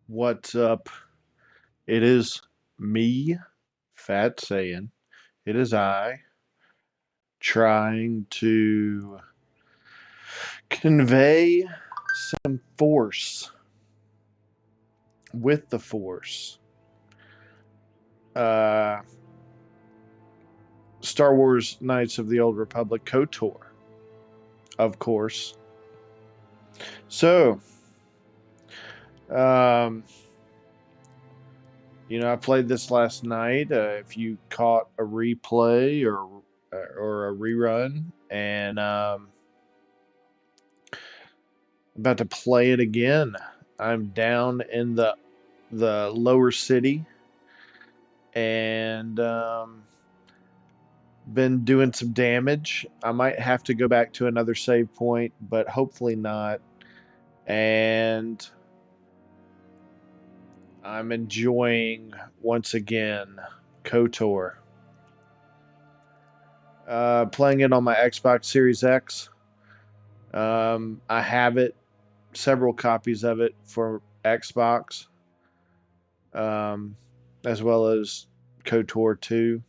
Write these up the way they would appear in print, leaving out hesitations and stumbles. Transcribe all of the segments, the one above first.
What's up? It is me, phatsaiyan. It is I trying to convey some force with the force. Uh, Star Wars Knights of the Old Republic KOTOR, of course. So, um, I played this last night. If you caught a replay or a rerun, and about to play it again. I'm down in the lower city and been doing some damage. I might have to go back to another save point, but hopefully not. And I'm enjoying once again KOTOR. Playing it on my Xbox Series X. I have it, several copies of it for Xbox, um, as well as KOTOR 2.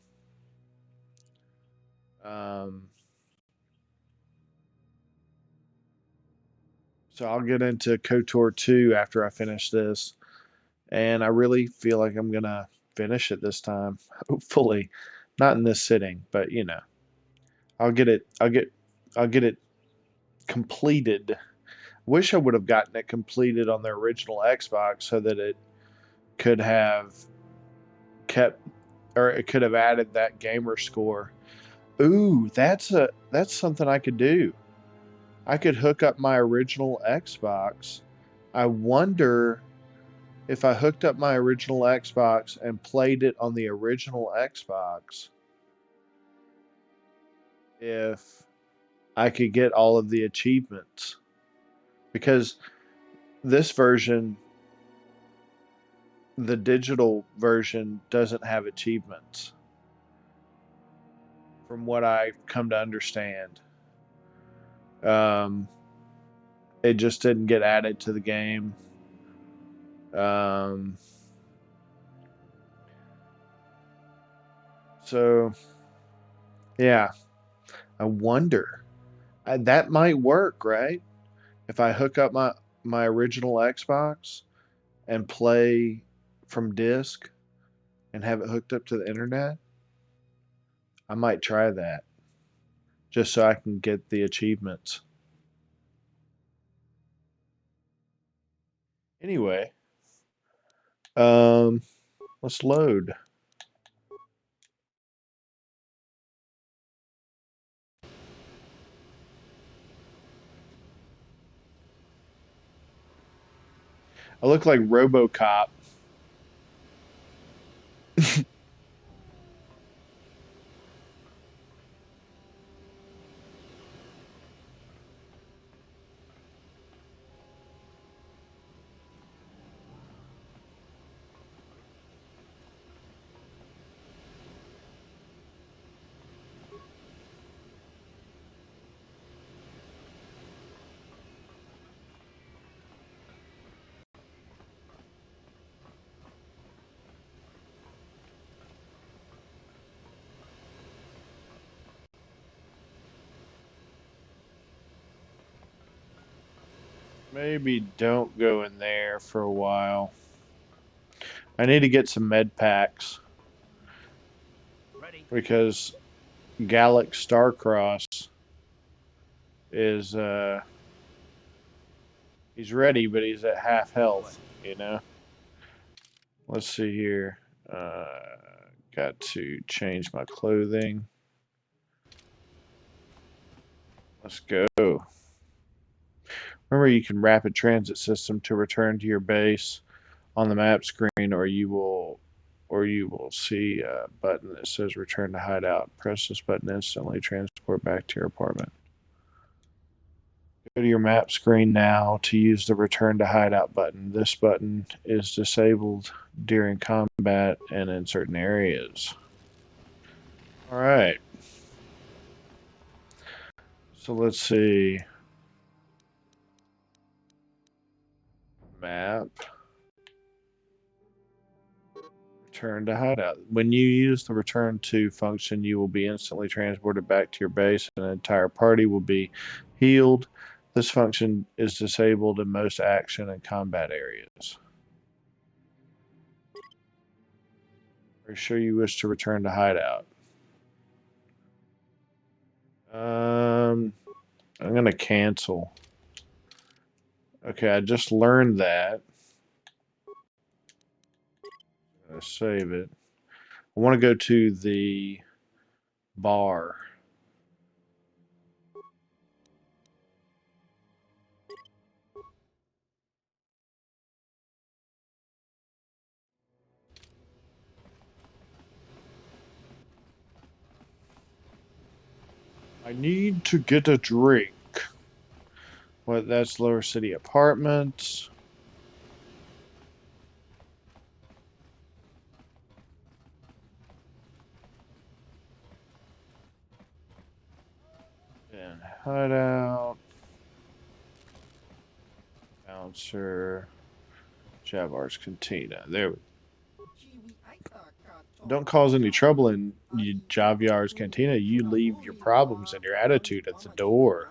Um, so I'll get into KOTOR 2 after I finish this. And I really feel like I'm going to finish it this time. Hopefully. Not in this sitting, but I'll get it I'll get it completed. Wish I would have gotten it completed on the original Xbox so that it could have kept or it could have added that gamer score. Ooh, that's something I could do. I could hook up my original Xbox. I wonder if I hooked up my original Xbox and played it on the original Xbox, if I could get all of the achievements. Because this version, the digital version, doesn't have achievements, from what I've come to understand. Um, it just didn't get added to the game. Um, so, yeah, I wonder. That might work, right? If I hook up my original Xbox and play from disc and have it hooked up to the internet, I might try that just so I can get the achievements. Anyway, um, let's load. I look like RoboCop. Maybe don't go in there for a while. I need to get some med packs because Gallic Starcross is he's ready, but he's at half health. Let's see here. Got to change my clothing. Let's go. Remember, you can rapid transit system to return to your base on the map screen, or you will see a button that says return to hideout. Press this button instantly, transport back to your apartment. Go to your map screen now to use the return to hideout button. This button is disabled during combat and in certain areas. All right. So let's see. Map. Return to hideout. When you use the return to function, you will be instantly transported back to your base and an entire party will be healed. This function is disabled in most action and combat areas. Are you sure you wish to return to hideout? I'm gonna cancel. Okay, I just learned that. Save it. I want to go to the bar. I need to get a drink. What? That's Lower City Apartments. And hideout. Bouncer. Javar's Cantina. There we go. Don't cause any trouble in Javiar's Cantina. You leave your problems and your attitude at the door.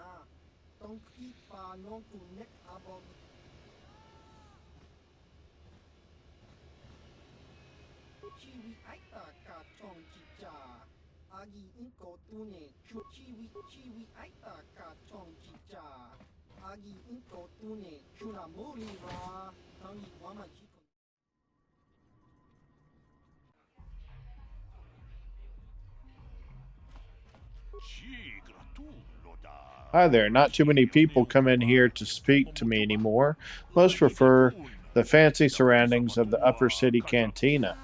Hi there, not too many people come in here to speak to me anymore. Most prefer the fancy surroundings of the upper city cantina.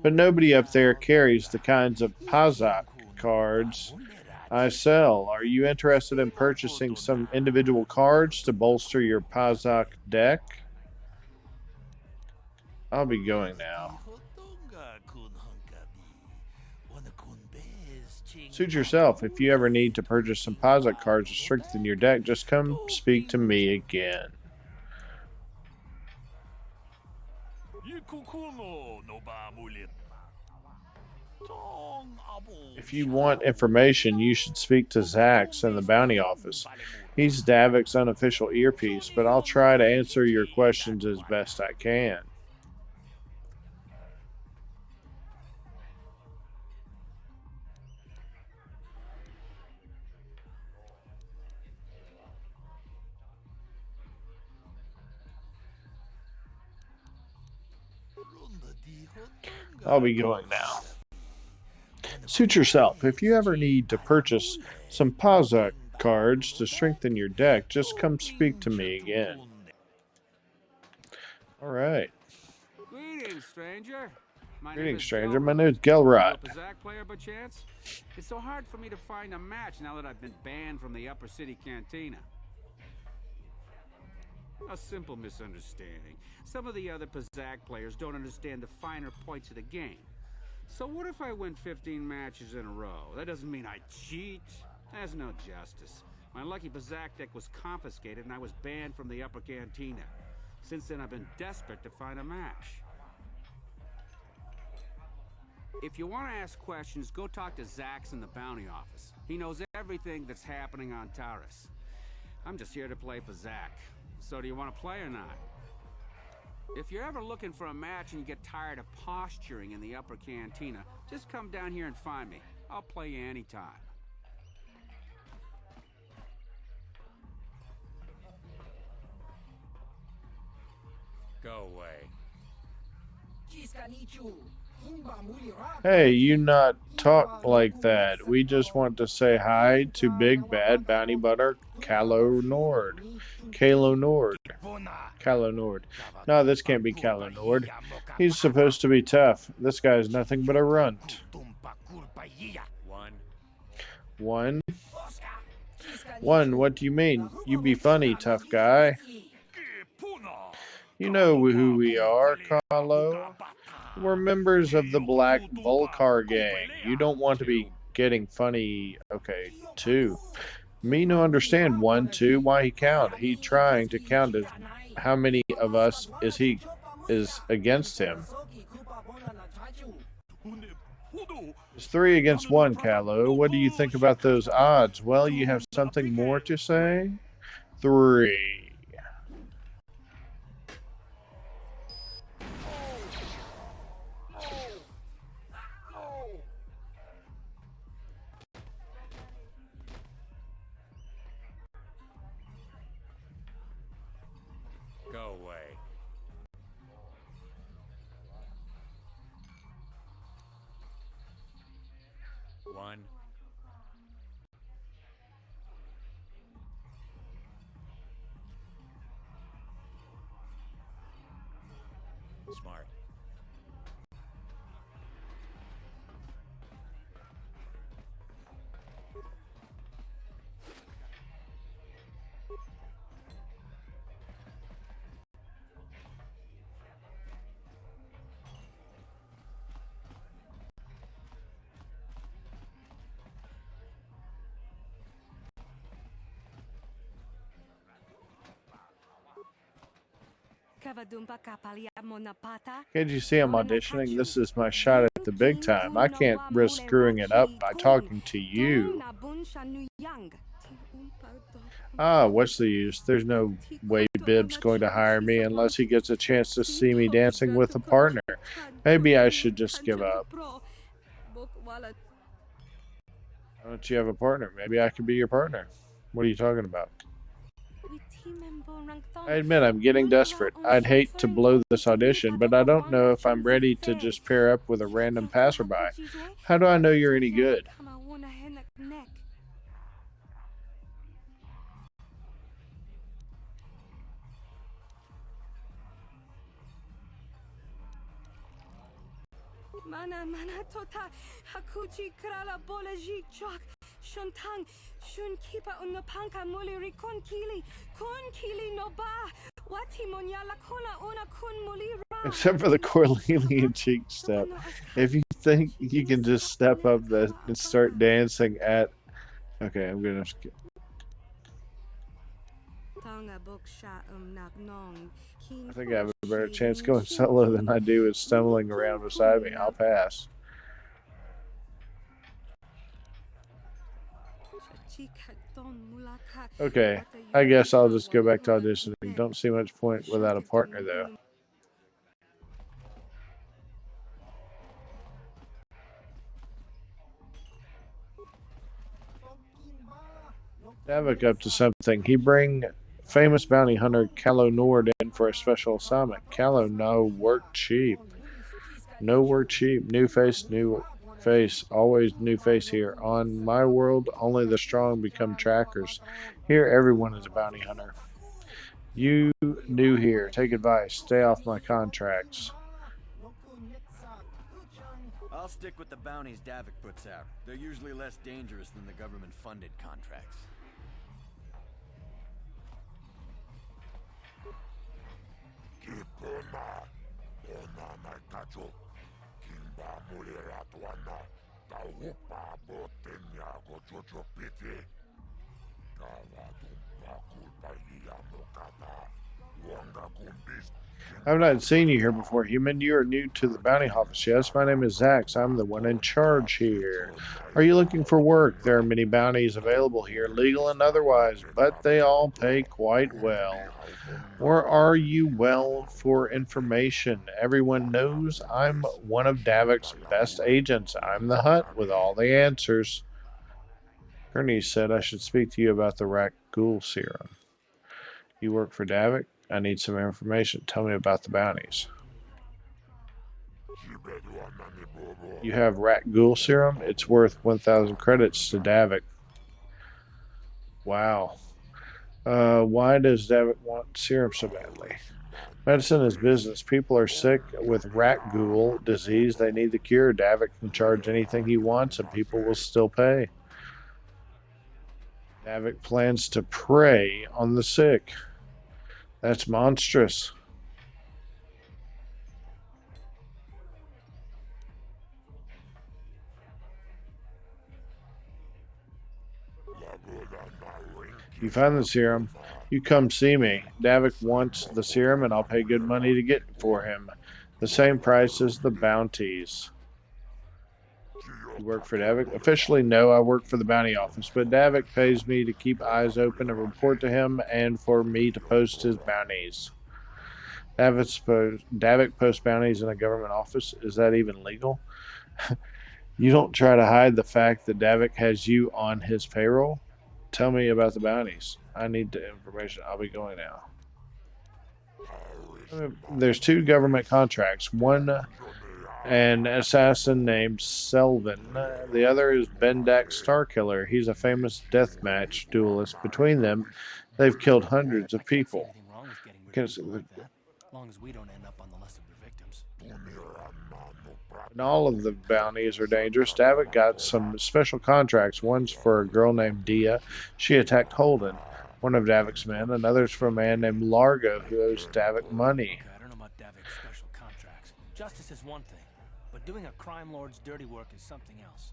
But nobody up there carries the kinds of Pazak cards I sell. Are you interested in purchasing some individual cards to bolster your Pazak deck? I'll be going now. Suit yourself. If you ever need to purchase some Pazak cards to strengthen your deck, just come speak to me again. If you want information, you should speak to Zax in the bounty office. He's Davik's unofficial earpiece, but I'll try to answer your questions as best I can. I'll be going now. Suit yourself. If you ever need to purchase some Pazak cards to strengthen your deck, just come speak to me again. Alright. Greetings, stranger. Greetings, stranger. My name's Gelrod. Pazak player by chance? It's so hard for me to find a match now that I've been banned from the Upper City Cantina. A simple misunderstanding. Some of the other Pazak players don't understand the finer points of the game. So what if I win 15 matches in a row? That doesn't mean I cheat. There's no justice. My lucky Pazak deck was confiscated and I was banned from the Upper Cantina. Since then, I've been desperate to find a match. If you want to ask questions, go talk to Zax in the bounty office. He knows everything that's happening on Taurus. I'm just here to play Pazak. So do you want to play or not? If you're ever looking for a match and you get tired of posturing in the Upper Cantina, just come down here and find me. I'll play you anytime. Go away. Hey, you not talk like that. We just want to say hi to Big Bad Bounty Butter Calo Nord. Calo Nord. Calo Nord. No, this can't be Calo Nord. He's supposed to be tough. This guy's nothing but a runt. One? One, what do you mean? You be funny, tough guy. You know who we are, Carlo. We're members of the Black Volcar gang. You don't want to be getting funny. Okay, two. Me no understand. One, two. Why he count? He trying to count as how many of us is against him. It's 3 against 1, Callow. What do you think about those odds? Well, you have something more to say? 3. Go away. One. Smart. Can't you see I'm auditioning? This is my shot at the big time. I can't risk screwing it up by talking to you. Ah, what's the use? There's no way Bib's going to hire me unless he gets a chance to see me dancing with a partner. Maybe I should just give up. Why don't you have a partner? Maybe I could be your partner. What are you talking about? I admit I'm getting desperate. I'd hate to blow this audition, but I don't know if I'm ready to just pair up with a random passerby. How do I know you're any good? Except for the Cornelian cheek step. If you think you can just step up and start dancing at... Okay, I'm gonna skip. I think I have a better chance going solo than I do with stumbling around beside me. I'll pass. Okay, I guess I'll just go back to auditioning. Don't see much point without a partner, though. Davik up to something. He bring famous bounty hunter Callow Nord in for a special assignment. Callow no work cheap. No work cheap. New face, new face. Always new face here. On my world, only the strong become trackers. Here, everyone is a bounty hunter. You new here. Take advice. Stay off my contracts. I'll stick with the bounties Davik puts out. They're usually less dangerous than the government-funded contracts. I've not seen you here before, human. You are new to the bounty office, yes? My name is Zax. I'm the one in charge here. Are you looking for work? There are many bounties available here, legal and otherwise, but they all pay quite well. Or are you well for information? Everyone knows I'm one of Davik's best agents. I'm the Hut with all the answers. Kearney said I should speak to you about the Rat Ghoul serum. You work for Davik? I need some information. Tell me about the bounties. You have Rat Ghoul serum? It's worth 1,000 credits to Davik. Wow. Why does Davik want serum so badly? Medicine is business. People are sick with rat ghoul disease. They need the cure. Davik can charge anything he wants and people will still pay. Davik plans to prey on the sick. That's monstrous. You find the serum. You come see me. Davik wants the serum and I'll pay good money to get it for him. The same price as the bounties. You work for Davik? Officially, no, I work for the bounty office, but Davik pays me to keep eyes open and report to him and for me to post his bounties. Davik posts bounties in a government office. Is that even legal? You don't try to hide the fact that Davik has you on his payroll? Tell me about the bounties. I need the information. I'll be going now. There's two government contracts. One, an assassin named Selvin. The other is Bendak Starkiller. He's a famous deathmatch duelist. Between them, they've killed hundreds of people. Anything wrong with getting rid of people like that? As long as we don't end up on the list of the victims. And all of the bounties are dangerous. Davik got some special contracts. One's for a girl named Dia. She attacked Holden, one of Davik's men. Another's for a man named Largo who owes Davik money. Okay, I don't know about Davik's special contracts. Justice is one thing, but doing a crime lord's dirty work is something else.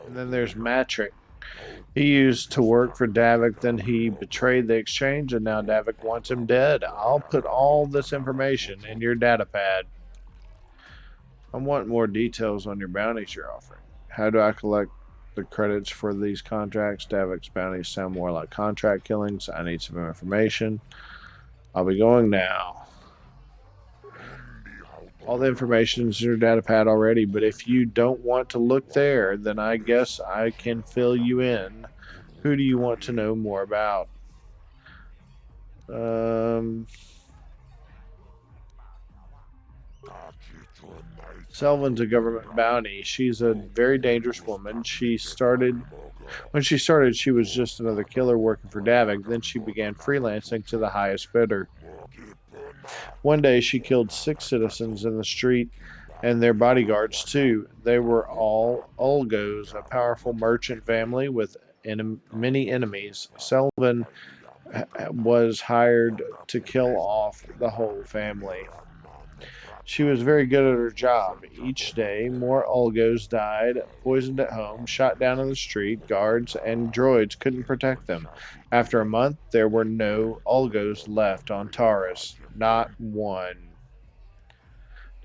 And then there's Matrick. He used to work for Davik, then he betrayed the exchange, and now Davik wants him dead. I'll put all this information in your data pad. I want more details on your bounties you're offering. How do I collect the credits for these contracts? Davik's bounties sound more like contract killings. I need some information. I'll be going now. All the information is in your data pad already, but if you don't want to look there, then I guess I can fill you in. Who do you want to know more about? Selvin's a government bounty. She's a very dangerous woman. When she started, she was just another killer working for Davik. Then she began freelancing to the highest bidder. One day, she killed 6 citizens in the street and their bodyguards, too. They were all Ulgos, a powerful merchant family with many enemies. Selvin was hired to kill off the whole family. She was very good at her job. Each day, more Ulgos died, poisoned at home, shot down in the street. Guards and droids couldn't protect them. After a month, there were no Ulgos left on Taurus. Not one.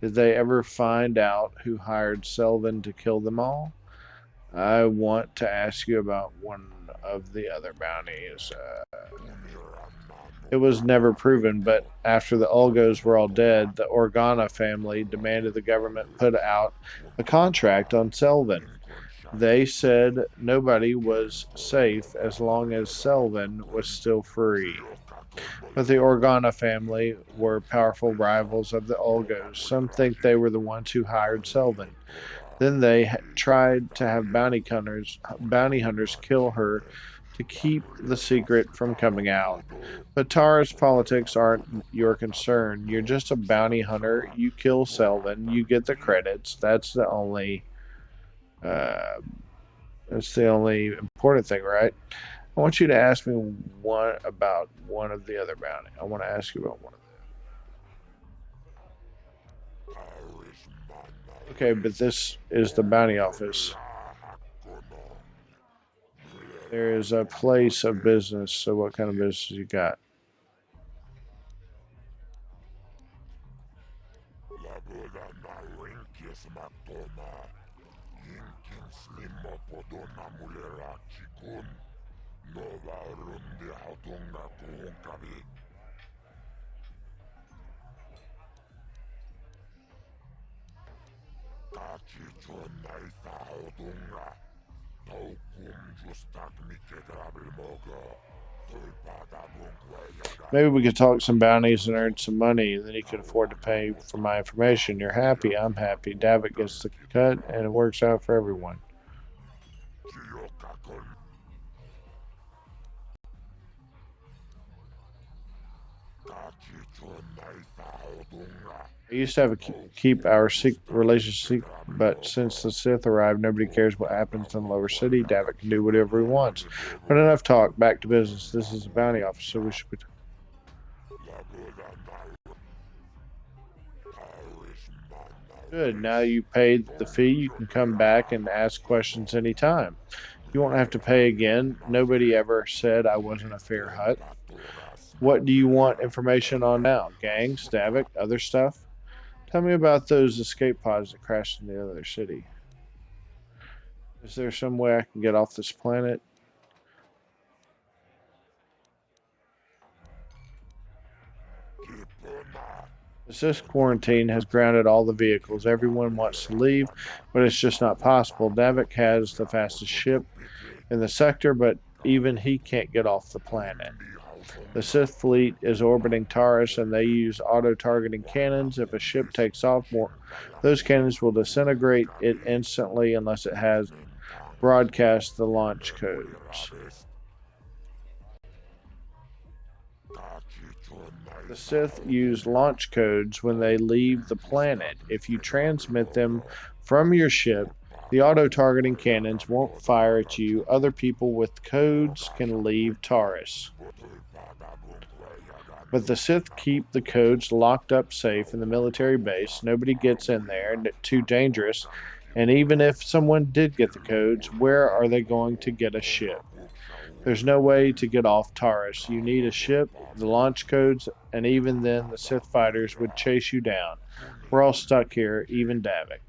Did they ever find out who hired Selvin to kill them all? I want to ask you about one of the other bounties. It was never proven, but after the Ulgos were all dead, the Organa family demanded the government put out a contract on Selvin. They said nobody was safe as long as Selvin was still free. But the Organa family were powerful rivals of the Ulgos. Some think they were the ones who hired Selvin. Then they tried to have bounty hunters kill her to keep the secret from coming out. But Tara's politics aren't your concern. You're just a bounty hunter. You kill Selvin. You get the credits. That's the only important thing, right? I want you to ask me about one of the other bounty. I want to ask you about one of them. Okay, but this is the bounty office. There is a place of business. So what kind of business you got? Maybe we could talk some bounties and earn some money, and then you can afford to pay for my information. You're happy, I'm happy. Davik gets the cut, and it works out for everyone. I used to have keep our relationship, but since the Sith arrived, nobody cares what happens in the lower city. Davik can do whatever he wants. But enough talk. Back to business. This is a bounty office, so we should be. Good. Now you paid the fee. You can come back and ask questions anytime. You won't have to pay again. Nobody ever said I wasn't a fair hut. What do you want information on now? Gangs, Davik, other stuff? Tell me about those escape pods that crashed in the other city. Is there some way I can get off this planet? This quarantine has grounded all the vehicles. Everyone wants to leave, but it's just not possible. Davik has the fastest ship in the sector, but even he can't get off the planet. The Sith fleet is orbiting Taurus, and they use auto-targeting cannons. If a ship takes off, those cannons will disintegrate it instantly unless it has broadcast the launch codes. The Sith use launch codes when they leave the planet. If you transmit them from your ship, the auto-targeting cannons won't fire at you. Other people with codes can leave Taurus. But the Sith keep the codes locked up safe in the military base. Nobody gets in there, too dangerous. And even if someone did get the codes, where are they going to get a ship? There's no way to get off Taurus. You need a ship, the launch codes, and even then the Sith fighters would chase you down. We're all stuck here, even Davik.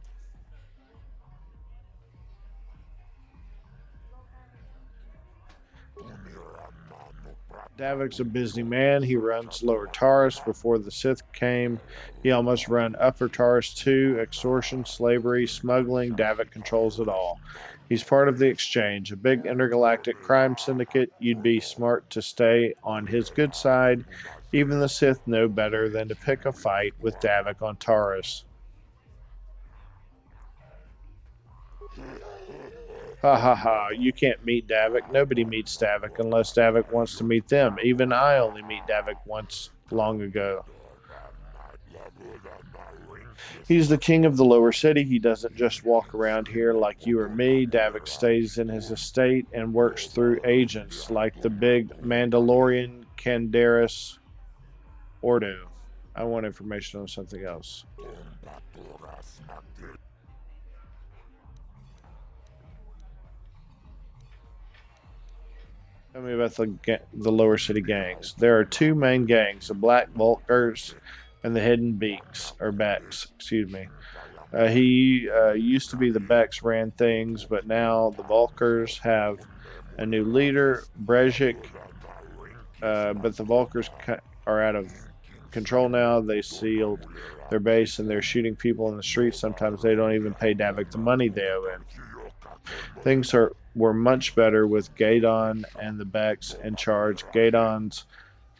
Davik's a busy man. He runs Lower Taurus. Before the Sith came, he almost ran Upper Taurus too. Extortion, slavery, smuggling. Davik controls it all. He's part of the Exchange, a big intergalactic crime syndicate. You'd be smart to stay on his good side. Even the Sith know better than to pick a fight with Davik on Taurus. Ha ha ha, you can't meet Davik. Nobody meets Davik unless Davik wants to meet them. Even I only meet Davik once long ago. He's the king of the lower city. He doesn't just walk around here like you or me. Davik stays in his estate and works through agents like the big Mandalorian Candaris Ordo. I want information on something else. Tell me about the lower city gangs. There are two main gangs: the Black Vulkars and the Hidden Beaks or Becks. Excuse me. He used to be the Becks ran things, but now the Vulkars have a new leader, Brejik. But the Vulkars are out of control now. They sealed their base and they're shooting people in the streets. Sometimes they don't even pay Davik the money they owe him. Things were much better with Gadon and the Becks in charge. Gadon's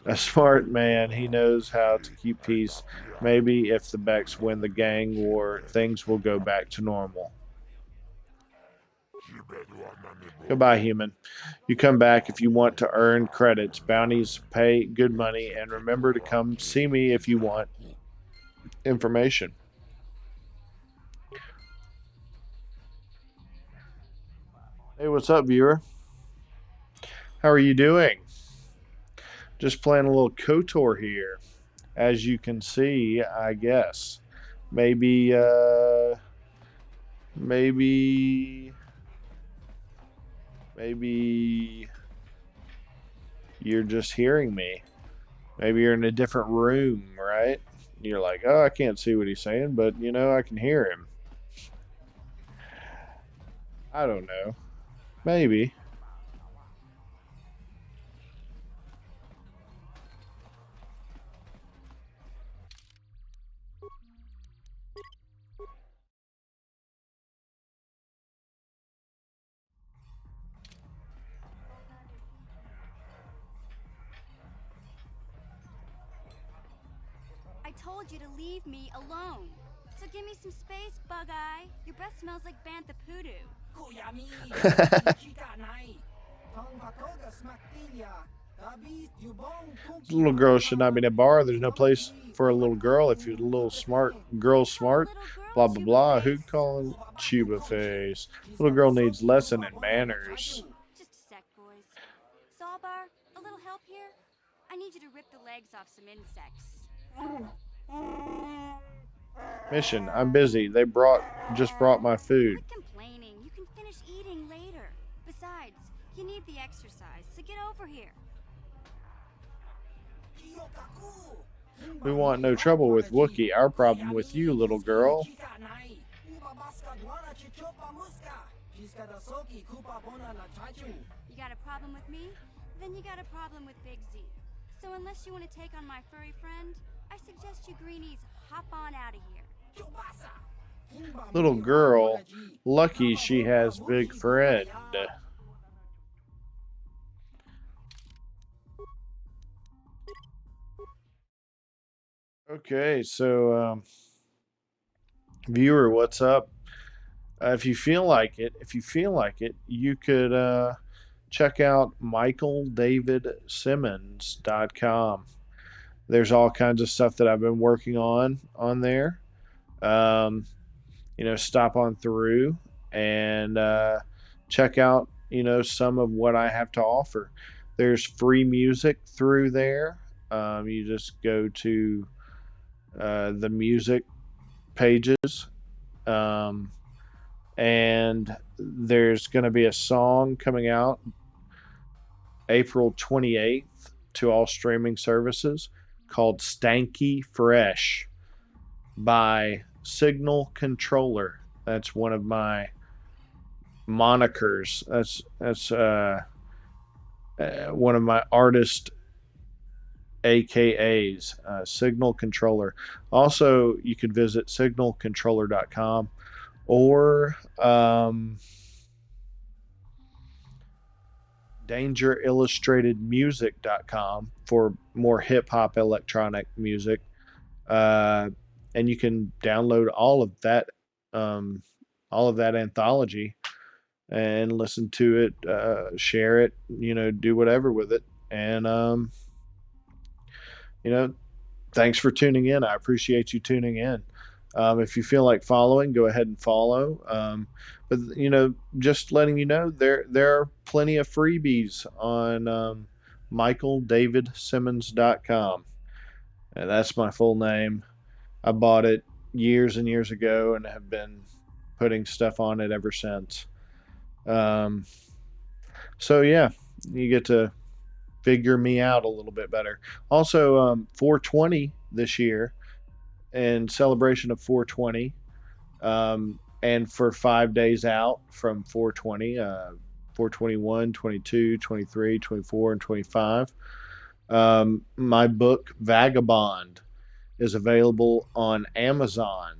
a smart man. He knows how to keep peace. Maybe if the Becks win the gang war, things will go back to normal. Goodbye, human. You come back if you want to earn credits. Bounties pay good money, and remember to come see me if you want information. Hey, what's up, viewer? How are you doing? Just playing a little KOTOR here. As you can see, I guess. Maybe you're just hearing me. Maybe you're in a different room, right? You're like, oh, I can't see what he's saying, but, you know, I can hear him. I don't know. Maybe. I told you to leave me alone. So give me some space, Bug-Eye. Your breath smells like bantha poodoo. This little girl should not be in a bar. There's no place for a little girl. If you're a little smart, girl smart, blah, blah, blah. Who'd call him Chuba Face? Little girl needs lesson in manners. Just a sec, boys. Sawbar, a little help here? I need you to rip the legs off some insects. Mission, I'm busy. They just brought my food. Quit complaining. You can finish eating later. Besides, you need the exercise, so get over here. We want no trouble with Wookiee. Our problem with you, little girl. You got a problem with me? Then you got a problem with Big Z. So unless you want to take on my furry friend, I suggest you greenies hop on out of here. Little girl. Lucky she has big friend. Okay, so viewer, what's up? If you feel like it, you could check out michaeldavidsimmons.com. There's all kinds of stuff that I've been working on there. Um, stop on through and check out, some of what I have to offer. There's free music through there. You just go to the music pages. Um, and there's going to be a song coming out April 28th to all streaming services called Stanky Fresh by Signal Controller. That's one of my monikers. That's one of my artist AKAs, Signal Controller. Also, you could visit signalcontroller.com or dangerillustratedmusic.com for more hip hop electronic music. And you can download all of that anthology and listen to it, share it, do whatever with it. And, you know, thanks for tuning in. I appreciate you tuning in. If you feel like following, go ahead and follow. But just letting you know, there are plenty of freebies on michaeldavidsimmons.com. And that's my full name. I bought it years and years ago and have been putting stuff on it ever since. Um, so yeah, you get to figure me out a little bit better. Also, 420 this year in celebration of 420, and for 5 days out from 420, 421, 22, 23, 24, and 25. My book Vagabond is available on Amazon,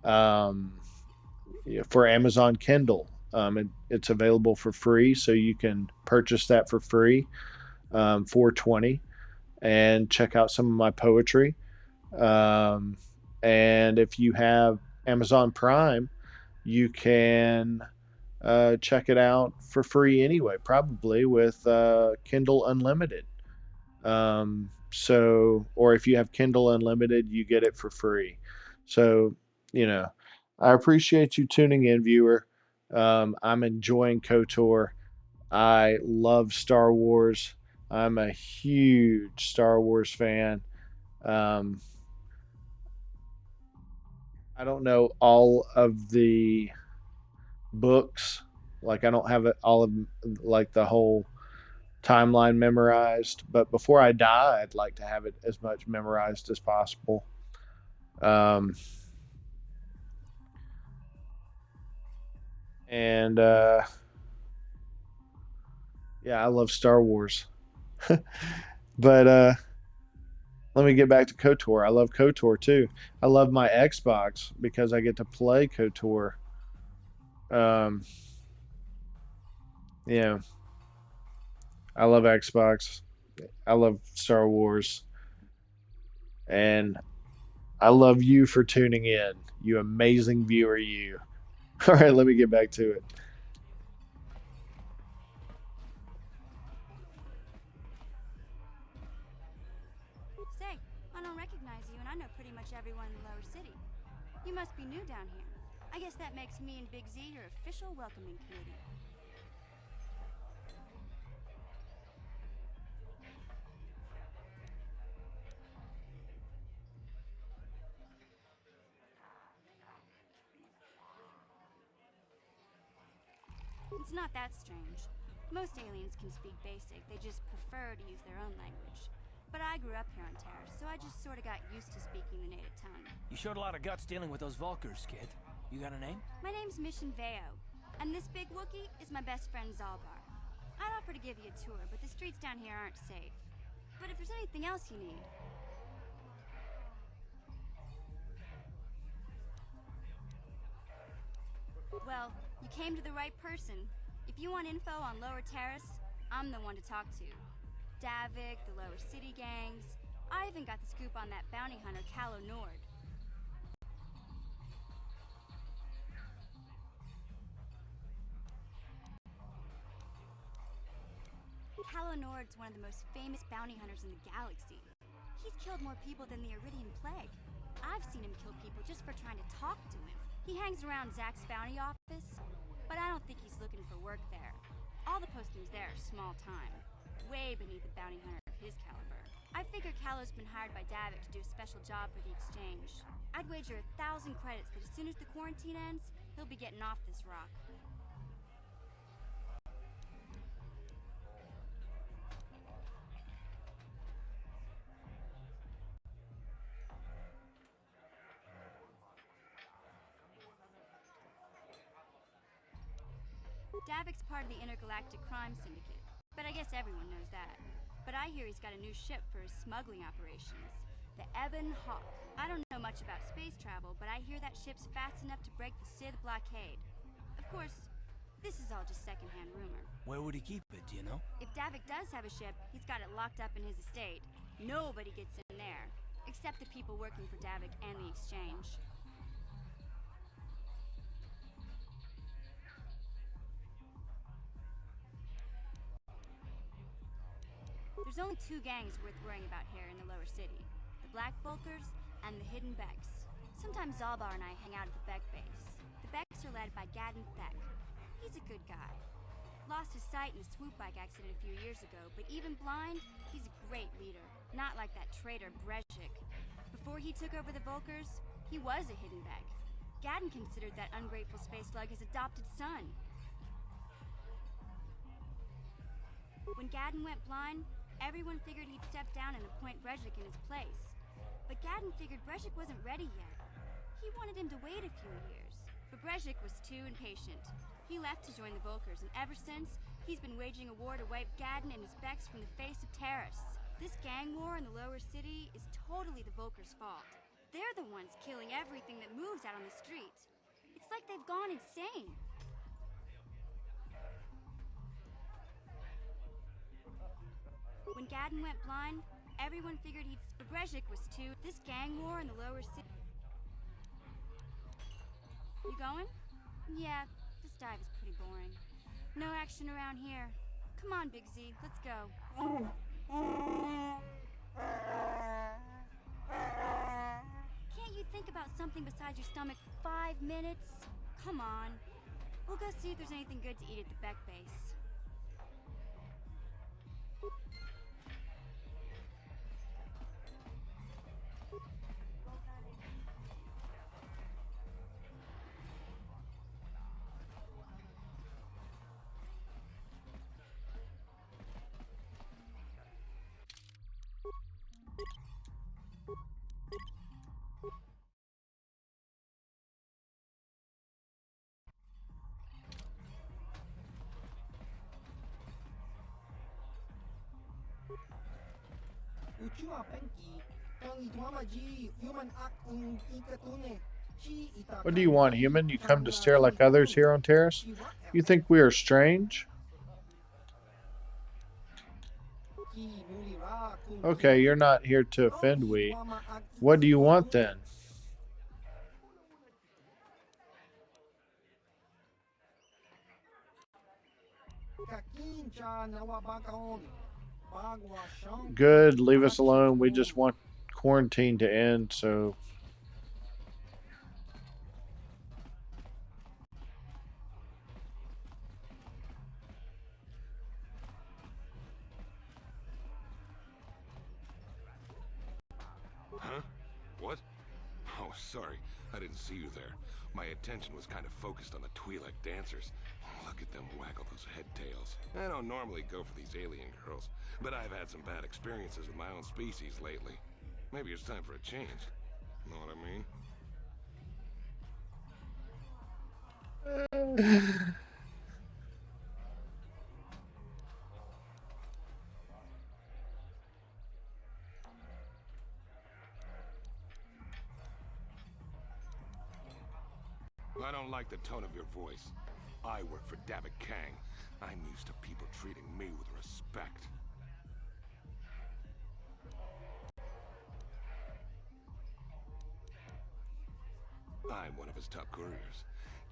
um, for Amazon Kindle. It's available for free, so you can purchase that for free, 420, and check out some of my poetry. Um, and if you have Amazon Prime, you can check it out for free anyway, probably with Kindle Unlimited. Or if you have Kindle Unlimited, you get it for free. So, you know, I appreciate you tuning in, viewer. I'm enjoying KOTOR. I love Star Wars. I'm a huge Star Wars fan. Um, I don't know all of the books. Like I don't have it all of like the whole timeline memorized, but before I die, I'd like to have it as much memorized as possible. Um, and Yeah, I love Star Wars. But let me get back to KOTOR. I love KOTOR too. I love my Xbox because I get to play KOTOR. Um, yeah, I love Xbox. I love Star Wars. And I love you for tuning in. You amazing viewer, you. All right, let me get back to it. Say, I don't recognize you, and I know pretty much everyone in the lower city. You must be new down here. I guess that makes me and Big Z your official welcoming committee. It's not that strange. Most aliens can speak basic, they just prefer to use their own language. But I grew up here on Terrace, so I just sort of got used to speaking the native tongue. You showed a lot of guts dealing with those Vulkars, kid. You got a name? My name's Mission Veo, and this big Wookiee is my best friend Zalbar. I'd offer to give you a tour, but the streets down here aren't safe. But if there's anything else you need... Well, you came to the right person. If you want info on Lower Terrace, I'm the one to talk to. Davik, the Lower City gangs. I even got the scoop on that bounty hunter, Calo Nord. Calo Nord's one of the most famous bounty hunters in the galaxy. He's killed more people than the Iridian Plague. I've seen him kill people just for trying to talk to him. He hangs around Zack's bounty office, but I don't think he's looking for work there. All the postings there are small time, way beneath a bounty hunter of his caliber. I figure Calo's been hired by Davik to do a special job for the exchange. I'd wager 1,000 credits that as soon as the quarantine ends, he'll be getting off this rock. Davik's part of the Intergalactic Crime Syndicate, but I guess everyone knows that. But I hear he's got a new ship for his smuggling operations, the Ebon Hawk. I don't know much about space travel, but I hear that ship's fast enough to break the Sith blockade. Of course, this is all just secondhand rumor. Where would he keep it, do you know? If Davik does have a ship, he's got it locked up in his estate. Nobody gets in there, except the people working for Davik and the exchange. There's only two gangs worth worrying about here in the lower city. The Black Vulkars and the Hidden Becks. Sometimes Zalbar and I hang out at the Beck base. The Becks are led by Gadden Theck. He's a good guy. Lost his sight in a swoop bike accident a few years ago, but even blind, he's a great leader. Not like that traitor Brezhik. Before he took over the Vulkars, he was a Hidden Beck. Gadden considered that ungrateful space slug his adopted son. When Gadden went blind, everyone figured he'd step down and appoint Brezhik in his place. But Gadden figured Brezhik wasn't ready yet. He wanted him to wait a few years. But Brezhik was too impatient. He left to join the Vulkars, and ever since, he's been waging a war to wipe Gadden and his Becks from the face of Terrace. This gang war in the lower city is totally the Vulkars' fault. They're the ones killing everything that moves out on the street. It's like they've gone insane. When Gadden went blind, everyone figured he'd... But Brezhik was too... This gang war in the lower city... You going? Yeah, this dive is pretty boring. No action around here. Come on, Big Z, let's go. Can't you think about something besides your stomach for 5 minutes? Come on. We'll go see if there's anything good to eat at the Beck base. What do you want, human? You come to stare like others here on Terrace? You think we are strange? Okay, you're not here to offend we. What do you want then? Good, leave us alone. We just want quarantine to end, so... Huh? What? Oh, Sorry, I didn't see you there. My attention was kind of focused on the Twi'lek dancers. Look at them waggle those head tails. I don't normally go for these alien girls, but I've had some bad experiences with my own species lately. Maybe it's time for a change. Know what I mean? I don't like the tone of your voice. I work for Davik Kang. I'm used to people treating me with respect. I'm one of his top couriers.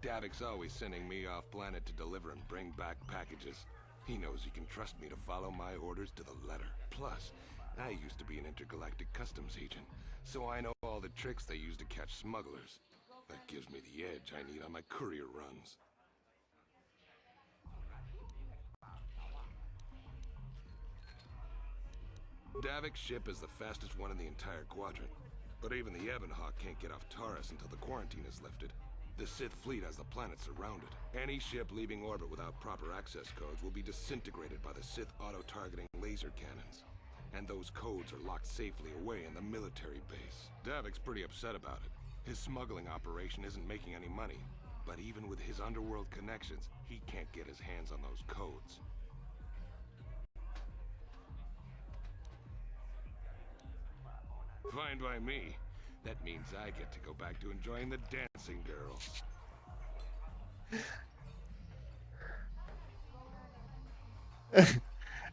Davik's always sending me off planet to deliver and bring back packages. He knows he can trust me to follow my orders to the letter. Plus, I used to be an intergalactic customs agent, so I know all the tricks they use to catch smugglers. That gives me the edge I need on my courier runs. Davik's ship is the fastest one in the entire quadrant. But even the Ebon Hawk can't get off Taurus until the quarantine is lifted. The Sith fleet has the planet surrounded. Any ship leaving orbit without proper access codes will be disintegrated by the Sith auto-targeting laser cannons. And those codes are locked safely away in the military base. Davik's pretty upset about it. His smuggling operation isn't making any money. But even with his underworld connections, he can't get his hands on those codes. Fine by me. That means I get to go back to enjoying the dancing girls.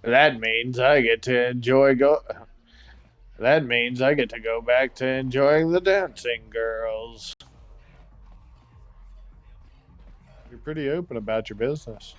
That means I get to enjoy go. That means I get to go back to enjoying the dancing girls. You're pretty open about your business.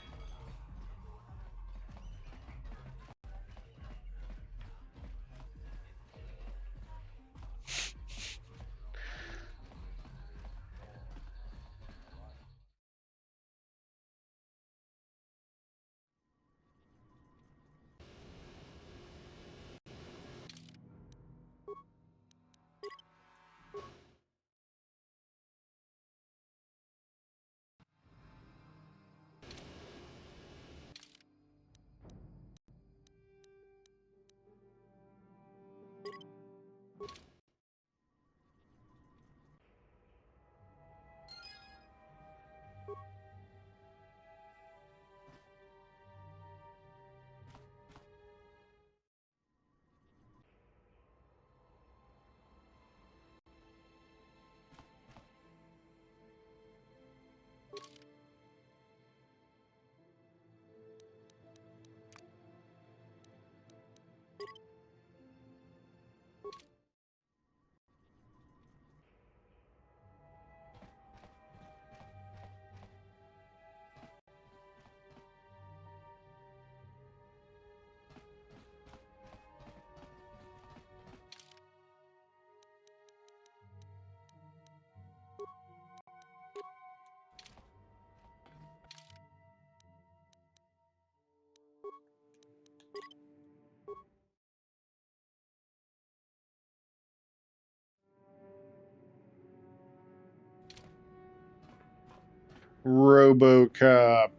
RoboCop.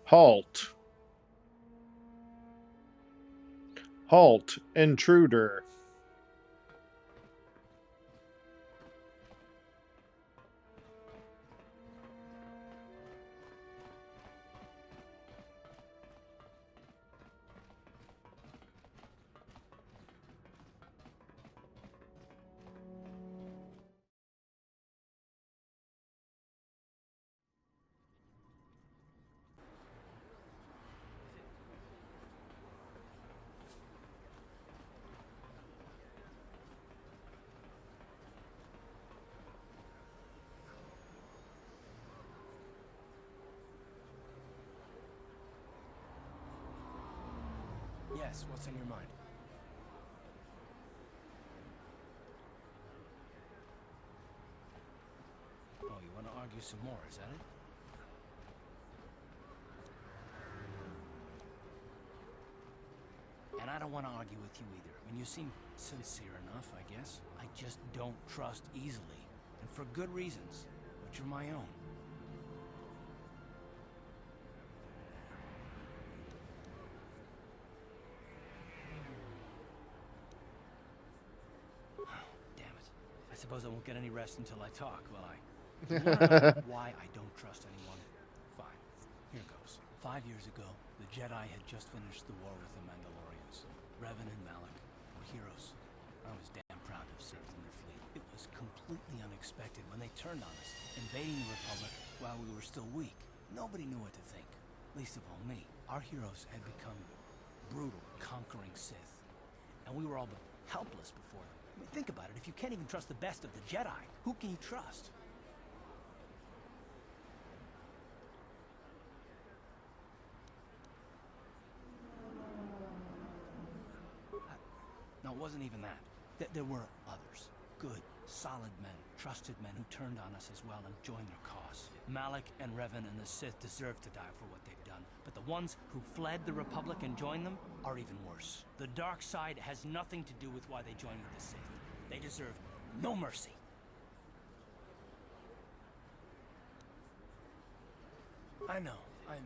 Halt. Halt, intruder. Yes, what's on your mind? Oh, you want to argue some more, is that it? And I don't want to argue with you either. I mean, you seem sincere enough, I guess. I just don't trust easily. And for good reasons, which are my own. Damn it. I suppose I won't get any rest until I talk, will I? You wanna know why I don't trust anyone? Fine. Here goes. 5 years ago, the Jedi had just finished the war with the Mandalorians. Revan and Malak were heroes. I was damn proud to have served in their fleet. It was completely unexpected when they turned on us, invading the Republic while we were still weak. Nobody knew what to think, least of all me. Our heroes had become brutal, conquering Sith, and we were all but helpless before them. I mean, think about it. If you can't even trust the best of the Jedi, who can you trust? No, it wasn't even that. There were others. Good, solid men, trusted men who turned on us as well and joined their cause. Malak and Revan and the Sith deserve to die for what they've done, but the ones who fled the Republic and joined them are even worse. The dark side has nothing to do with why they joined with the Sith. They deserve no mercy. I know, and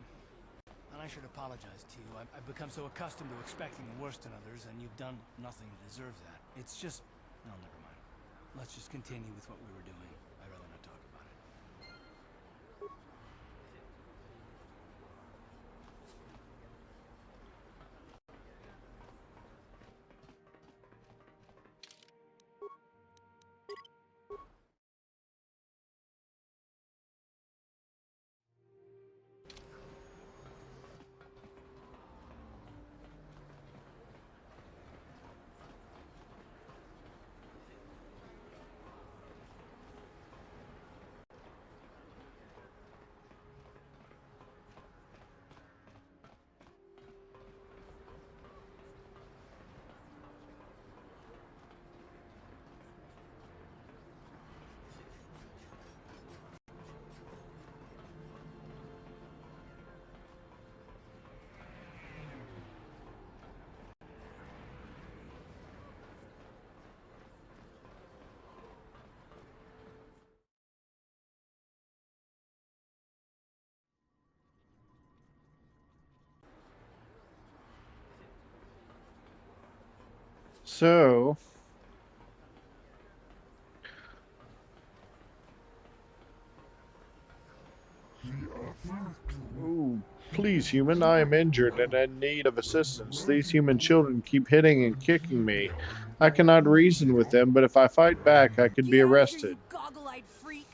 I should apologize to you. I've become so accustomed to expecting the worst in others, and you've done nothing to deserve that. It's just... no, never mind. Let's just continue with what we were doing. I'd rather not talk about it. So, ooh, please, human, I am injured and in need of assistance. These human children keep hitting and kicking me. I cannot reason with them, but if I fight back, I could be Get out of here, arrested. you goggle-eyed freak!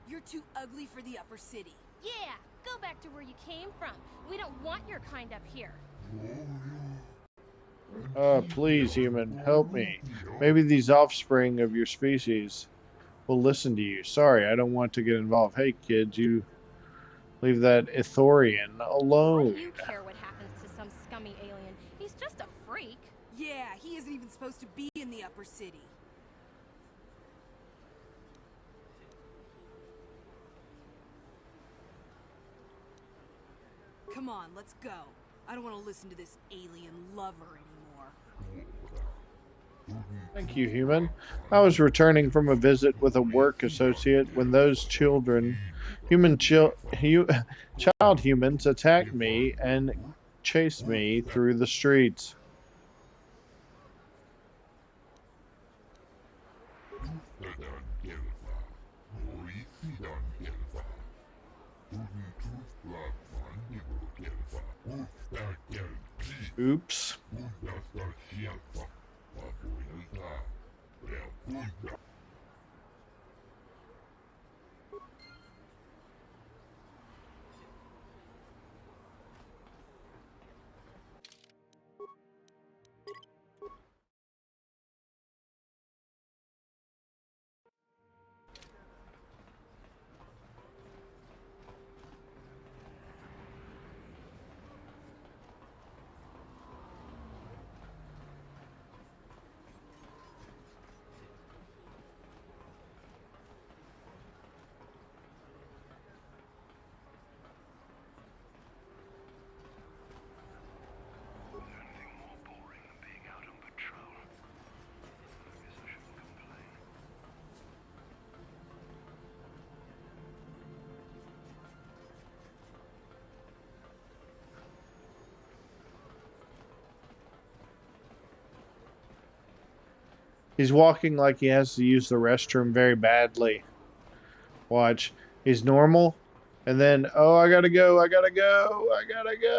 You're too ugly for the upper city. Yeah, go back to where you came from. We don't want your kind up here. Please, human, help me. Maybe these offspring of your species will listen to you. Sorry, I don't want to get involved. Hey, kids, you leave that Ithorian Why alone. do you care what happens to some scummy alien? He's just a freak. Yeah, he isn't even supposed to be in the upper city. Come on, let's go. I don't want to listen to this alien lover anymore. Thank you, human. I was returning from a visit with a work associate when those children, child humans, attacked me and chased me through the streets. Oops. He's walking like he has to use the restroom very badly. Watch. He's normal. And then, oh, I gotta go. I gotta go. I gotta go.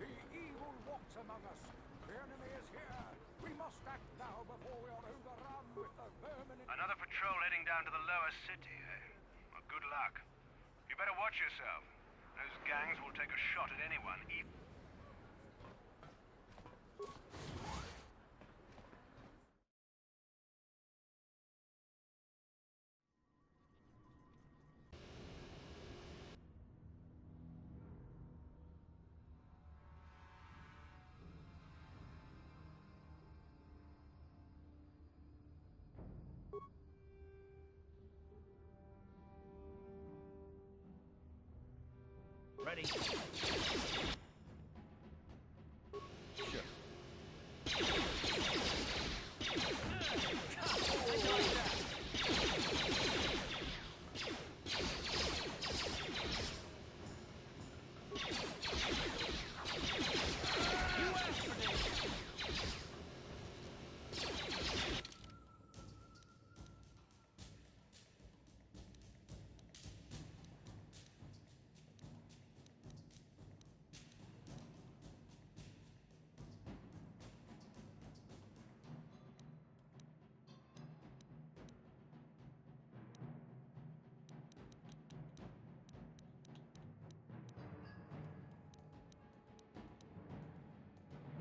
The evil walks among us. The enemy is here. We must act now before we are overrun with the vermin. Another patrol heading down to the lower city, eh? Well, good luck. You better watch yourself. Those gangs will take a shot at anyone, even... Ready.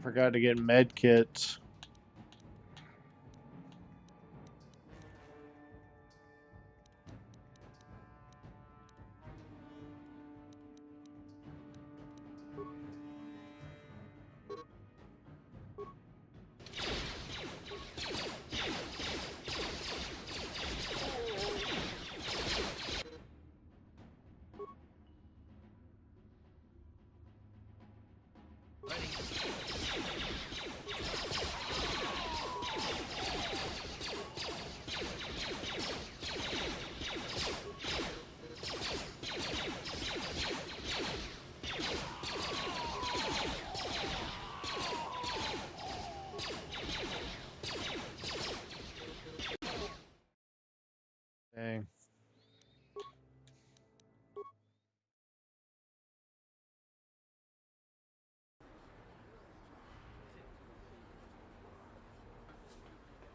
Forgot to get med kits. Dang.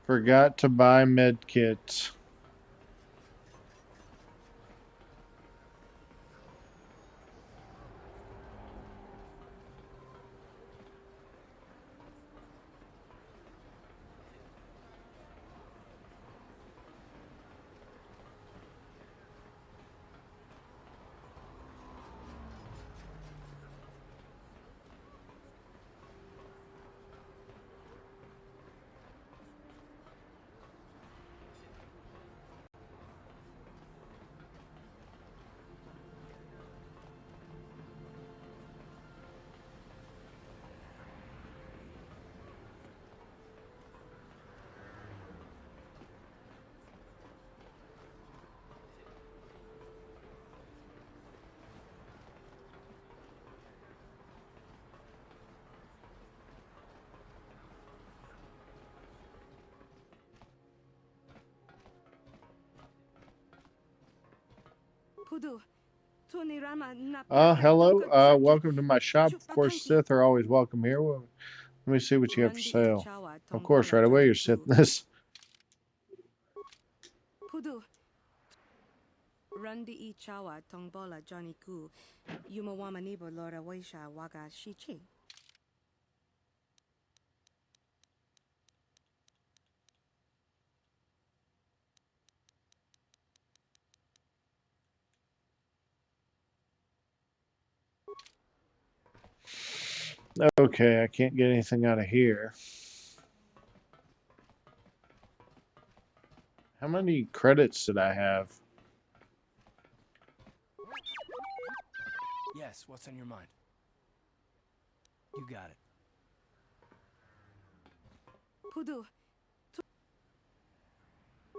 Forgot to buy med kits. Hello. Welcome to my shop. Of course, Sith are always welcome here. Well, let me see what you have for sale. Of course, right away, your Sithness. Randi I chawa tongbola Johnny Ku, Yumawama nibo Lora Waisha Waga Shichi. Okay, I can't get anything out of here. How many credits did I have? Yes, what's on your mind? You got it. Pudu.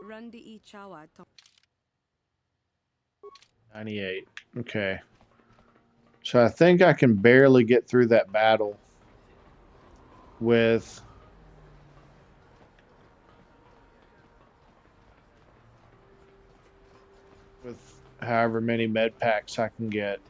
Randi I chawa tong. 98. Okay. So I think I can barely get through that battle with however many med packs I can get.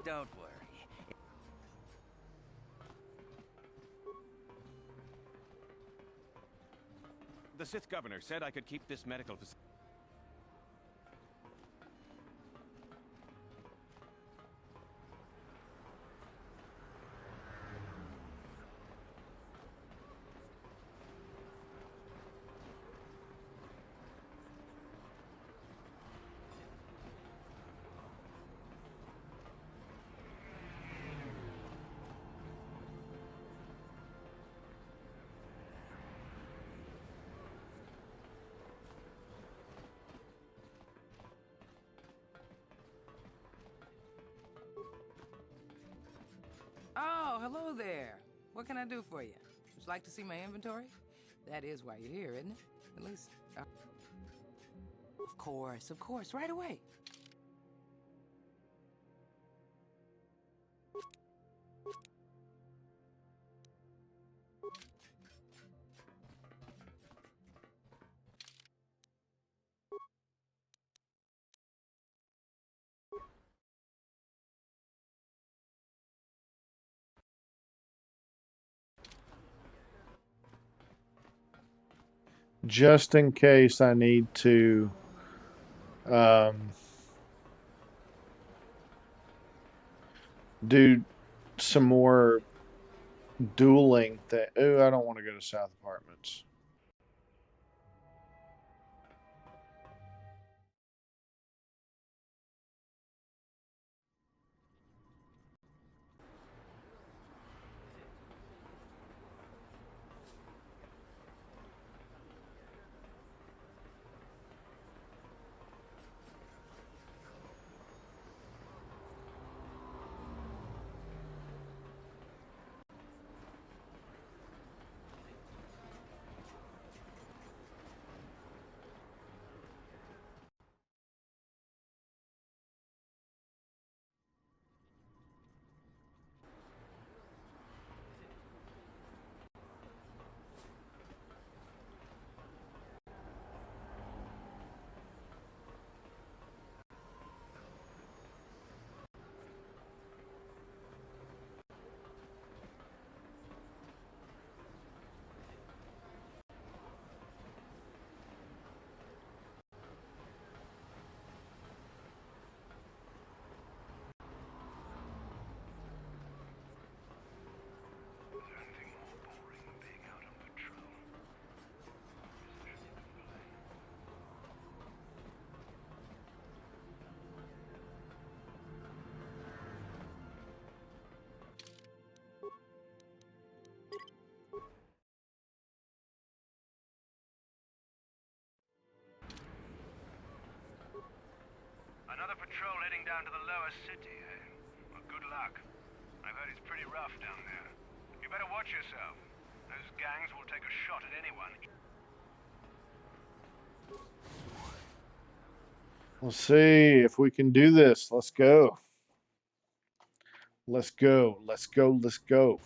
Don't worry. The Sith governor said I could keep this medical facility. Oh, hello there. What can I do for you? Would you like to see my inventory? That is why you're here, isn't it? At least... Of course, right away. Just in case I need to do some more dueling thing. Oh, I don't want to go to South Apartments. Another patrol heading down to the lower city, eh? Well, good luck. I've heard it's pretty rough down there. You better watch yourself. Those gangs will take a shot at anyone. We'll see if we can do this. Let's go. Let's go. Let's go. Let's go.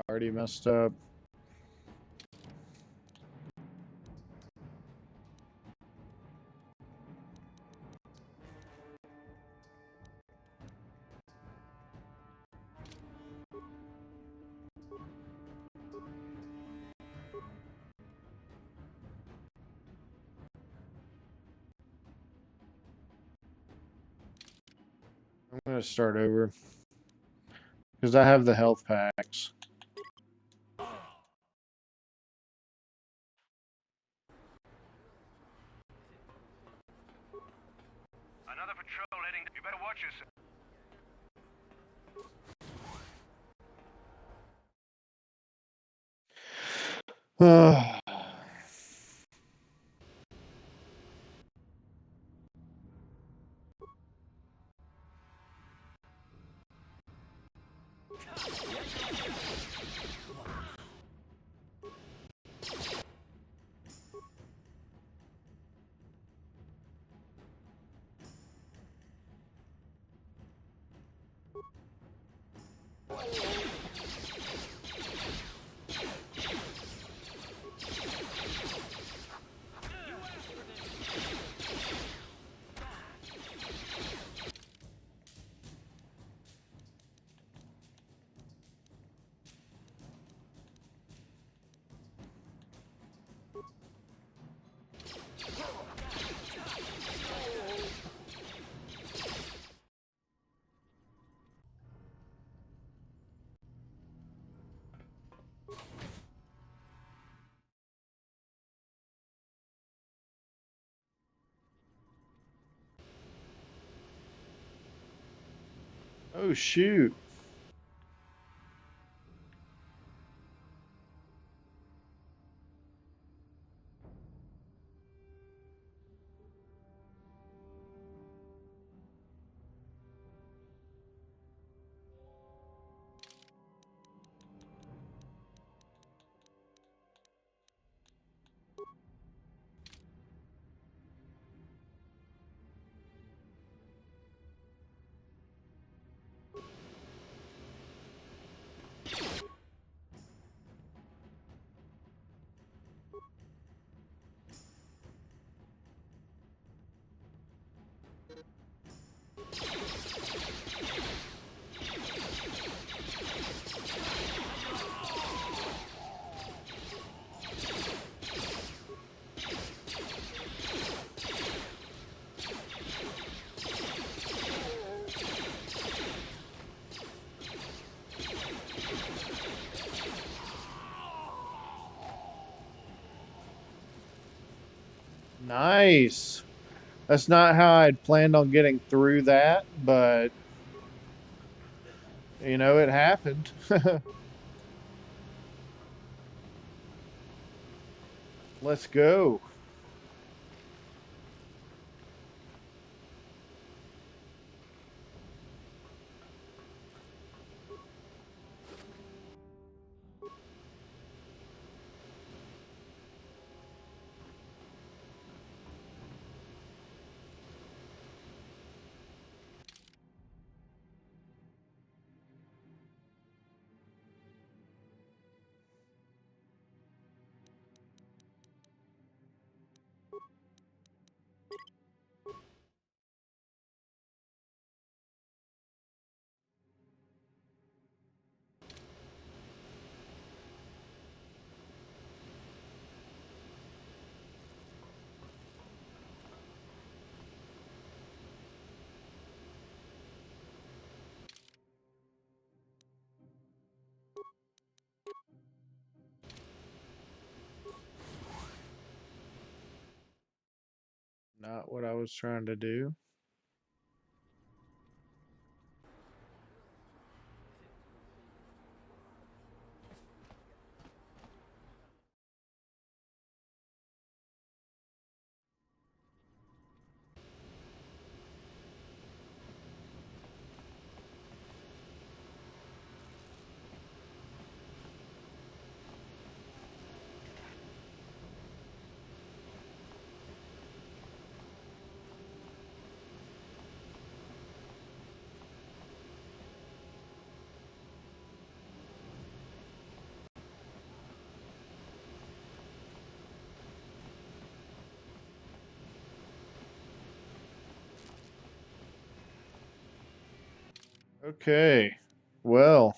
Already messed up. I'm going to start over because I have the health packs. Another patrol heading. You better watch yourself. Oh, shoot. Nice. That's not how I'd planned on getting through that, but you know, it happened. Let's go. Not what I was trying to do. Okay. Well,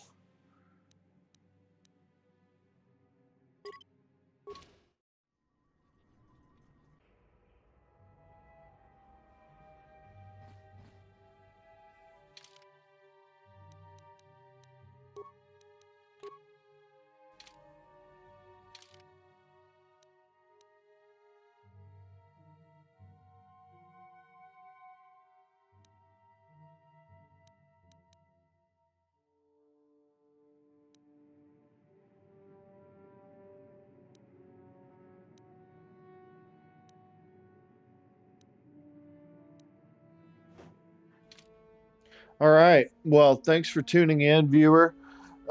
all right. Well, thanks for tuning in, viewer.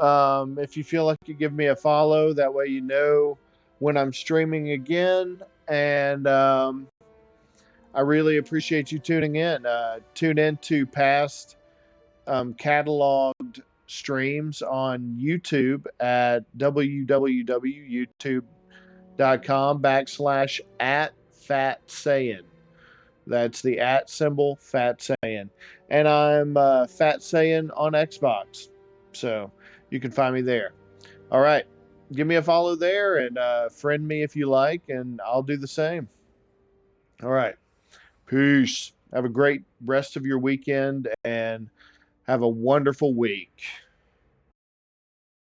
If you feel like you give me a follow, that way you know when I'm streaming again. And I really appreciate you tuning in. Tune in to past cataloged streams on YouTube at www.youtube.com/at phatsaiyan. That's the at symbol, phatsaiyan. And I'm phatsaiyan on Xbox. So you can find me there. All right. Give me a follow there and friend me if you like, and I'll do the same. All right. Peace. Have a great rest of your weekend and have a wonderful week.